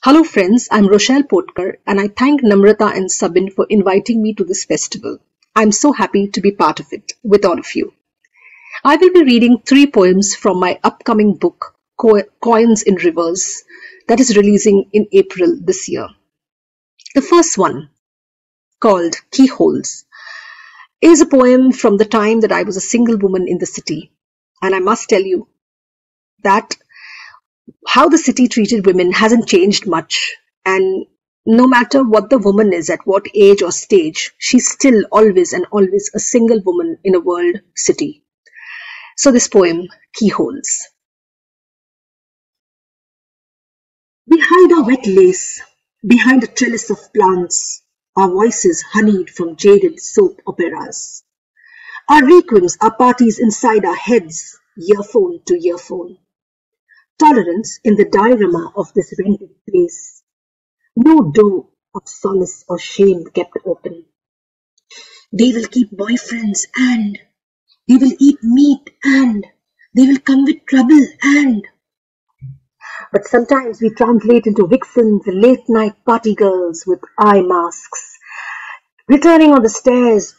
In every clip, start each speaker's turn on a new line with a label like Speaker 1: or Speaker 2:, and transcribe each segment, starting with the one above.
Speaker 1: Hello friends, I'm Rochelle Potkar and I thank Namrata and Sabin for inviting me to this festival. I'm so happy to be part of it with all of you. I will be reading 3 poems from my upcoming book, Coins in Rivers, that is releasing in April this year. The first one, called Keyholes, is a poem from the time that I was a single woman in the city. And I must tell you that how the city treated women hasn't changed much, and no matter what the woman is, at what age or stage, she's still always and always a single woman in a world city. So this poem, Keyholes. We hide our wet lace behind a trellis of plants, our voices honeyed from jaded soap operas. Our requiems are parties inside our heads, earphone to earphone. Tolerance in the diorama of this rented place. No door of solace or shame kept open. They will keep boyfriends and they will eat meat and they will come with trouble and. But sometimes we translate into vixens, late night party girls with eye masks. Returning on the stairs,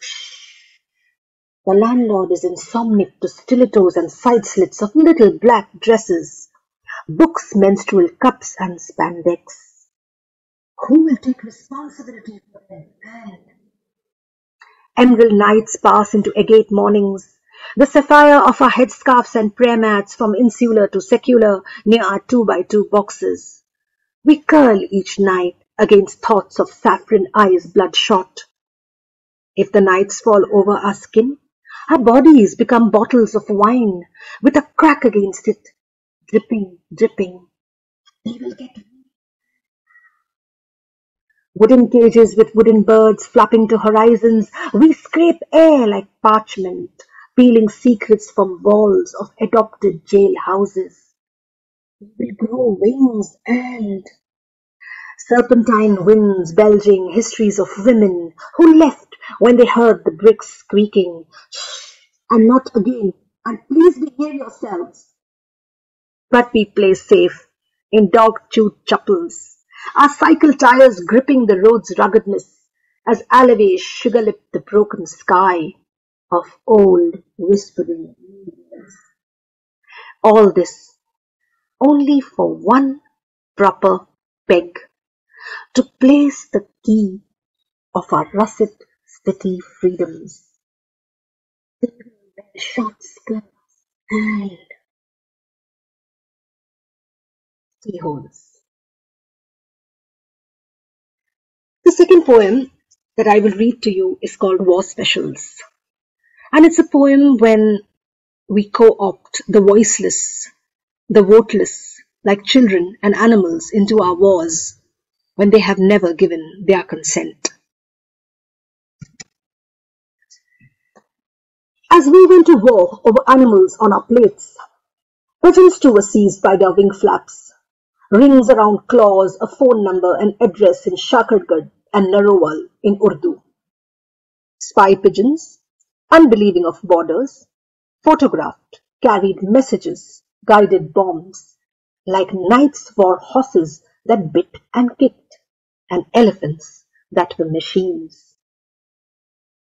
Speaker 1: the landlord is insomniac to stilettos and side slits of little black dresses. Books, menstrual cups and spandex. Who will take responsibility for them? And emerald nights pass into agate mornings. The sapphire of our headscarves and prayer mats from insular to secular near our 2x2 boxes. We curl each night against thoughts of saffron eyes bloodshot. If the nights fall over our skin, our bodies become bottles of wine with a crack against it. Dripping, dripping, they will get wooden cages with wooden birds flapping to horizons. We scrape air like parchment, peeling secrets from walls of adopted jail houses. We will grow wings and serpentine winds belching histories of women who left when they heard the bricks squeaking. And not again, and please behave yourselves. But we play safe in dog-chewed chapels, our cycle tires gripping the road's ruggedness as alleyways sugar-lip the broken sky of old whispering years. All this only for one proper peg to place the key of our russet city freedoms. The short skirts and keyholes. The second poem that I will read to you is called War Specials. And it's a poem when we co-opt the voiceless, the voteless, like children and animals into our wars when they have never given their consent. As we went to war over animals on our plates, pigeons too were seized by their wing flaps. Rings around claws, a phone number and address in Shakargarh and Narowal in Urdu. Spy pigeons, unbelieving of borders, photographed, carried messages, guided bombs, like knights wore horses that bit and kicked, and elephants that were machines.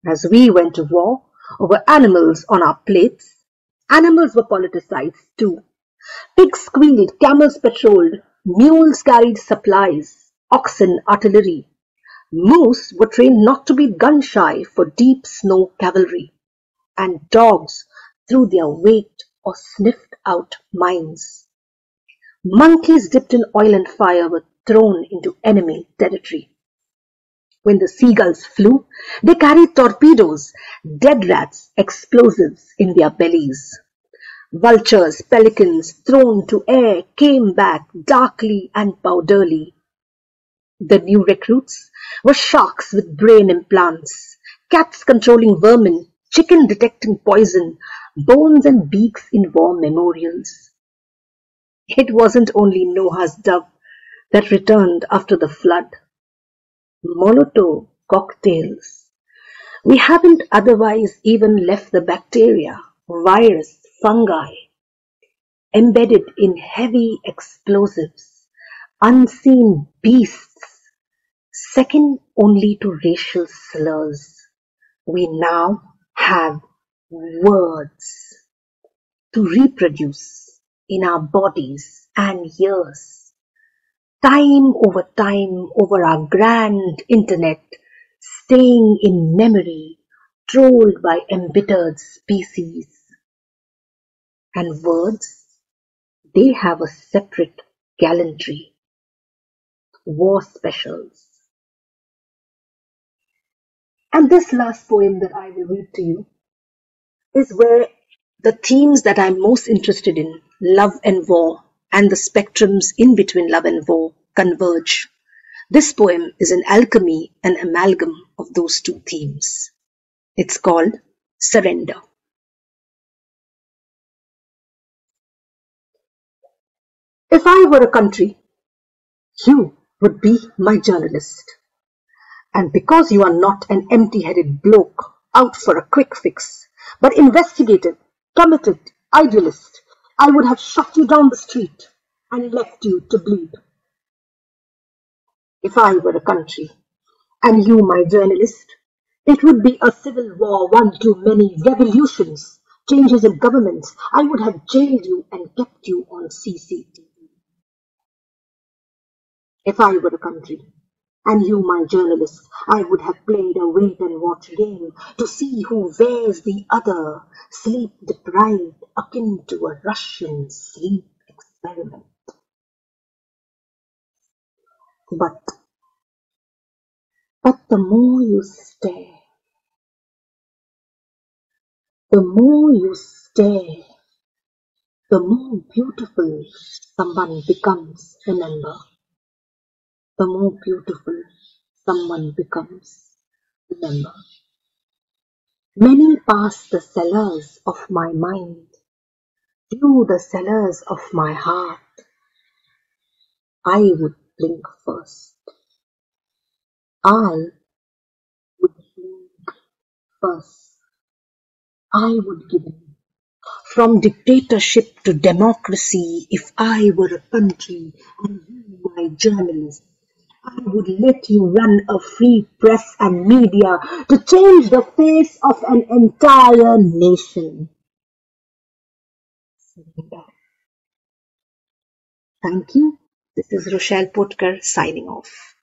Speaker 1: As we went to war over animals on our plates, animals were politicized too. Pigs squealed, camels patrolled, mules carried supplies, oxen artillery. Moose were trained not to be gun-shy for deep snow cavalry, and dogs threw their weight or sniffed out mines. Monkeys dipped in oil and fire were thrown into enemy territory. When the seagulls flew, they carried torpedoes, dead rats, explosives in their bellies. Vultures, pelicans, thrown to air, came back darkly and powderly. The new recruits were sharks with brain implants, cats controlling vermin, chicken detecting poison, bones and beaks in war memorials. It wasn't only Noah's dove that returned after the flood. Molotov cocktails. We haven't otherwise even left the bacteria, virus, fungi, embedded in heavy explosives, unseen beasts, second only to racial slurs. We now have words to reproduce in our bodies and years. Time over our grand internet, staying in memory, trolled by embittered species. And words, they have a separate gallantry, war specials. And this last poem that I will read to you is where the themes that I'm most interested in, love and war, and the spectrums in between love and war, converge. This poem is an alchemy, an amalgam of those two themes. It's called Surrender. If I were a country, you would be my journalist. And because you are not an empty-headed bloke out for a quick fix, but investigated, committed, idealist, I would have shot you down the street and left you to bleed. If I were a country, and you my journalist, it would be a civil war, one too many, revolutions, changes in governments. I would have jailed you and kept you on CCTV. If I were a country, and you my journalist, I would have played a wait-and-watch game to see who wears the other, sleep-deprived, akin to a Russian sleep experiment. But the more you stare, the more you stare, the more beautiful someone becomes, remember. The more beautiful someone becomes, remember. Many pass the cellars of my mind, through the cellars of my heart. I would blink first. I would blink first. I would give in. From dictatorship to democracy, if I were a country and you my journalist, I would let you run a free press and media to change the face of an entire nation. Thank you. This is Rochelle Potkar signing off.